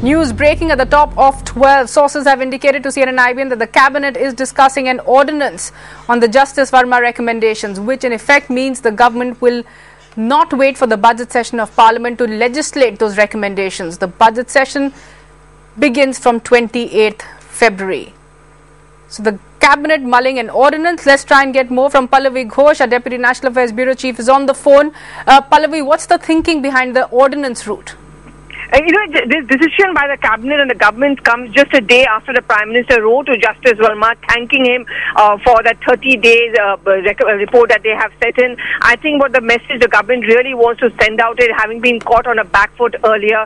News breaking at the top of 12. Sources have indicated to CNN-IBN that the cabinet is discussing an ordinance on the Justice Verma recommendations, which in effect means the government will not wait for the budget session of Parliament to legislate those recommendations. The budget session begins from 28th February. So the cabinet mulling an ordinance. Let's try and get more from Pallavi Ghosh, our Deputy National Affairs Bureau Chief, is on the phone. Pallavi, what's the thinking behind the ordinance route? This decision by the cabinet and the government comes just a day after the Prime Minister wrote to Justice Verma thanking him for that 30 days report that they have set in. I think what the message the government really wants to send out, having been caught on a back foot earlier,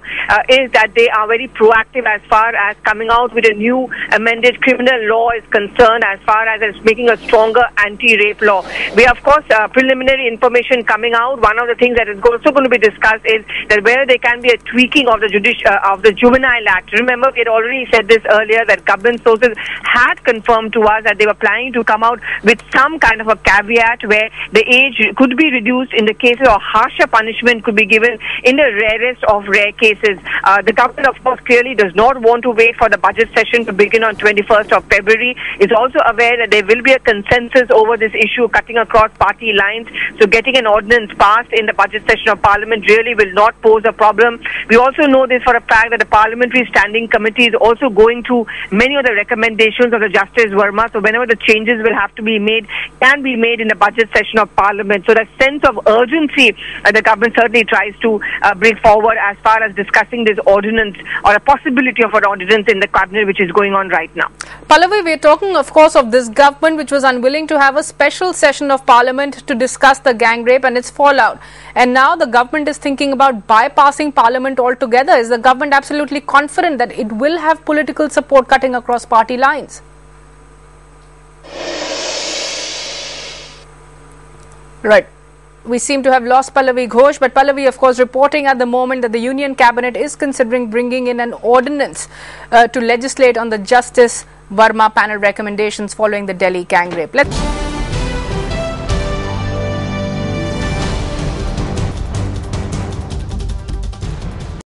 is that they are very proactive as far as coming out with a new amended criminal law is concerned, as far as it's making a stronger anti-rape law. We have, of course, preliminary information coming out. One of the things that is also going to be discussed is that whether there can be a tweaking of the Juvenile Act. Remember, we had already said this earlier, that government sources had confirmed to us that they were planning to come out with some kind of a caveat where the age could be reduced in the cases, or harsher punishment could be given in the rarest of rare cases. The government, of course, clearly does not want to wait for the budget session to begin on 21st of February. It's also aware that there will be a consensus over this issue cutting across party lines. So getting an ordinance passed in the budget session of Parliament really will not pose a problem. We also know this for a fact that the Parliamentary Standing Committee is also going through many of the recommendations of the Justice Verma. So whenever the changes will have to be made, can be made in the budget session of Parliament. So the sense of urgency the government certainly tries to bring forward as far as discussing this ordinance, or a possibility of an ordinance in the cabinet, which is going on right now. Pallavi, we're talking, of course, of this government which was unwilling to have a special session of Parliament to discuss the gang rape and its fallout. And now the government is thinking about bypassing Parliament altogether. Is the government absolutely confident that it will have political support cutting across party lines? Right. We seem to have lost Pallavi Ghosh, but Pallavi, of course, reporting at the moment that the Union Cabinet is considering bringing in an ordinance to legislate on the Justice Verma panel recommendations following the Delhi gang rape.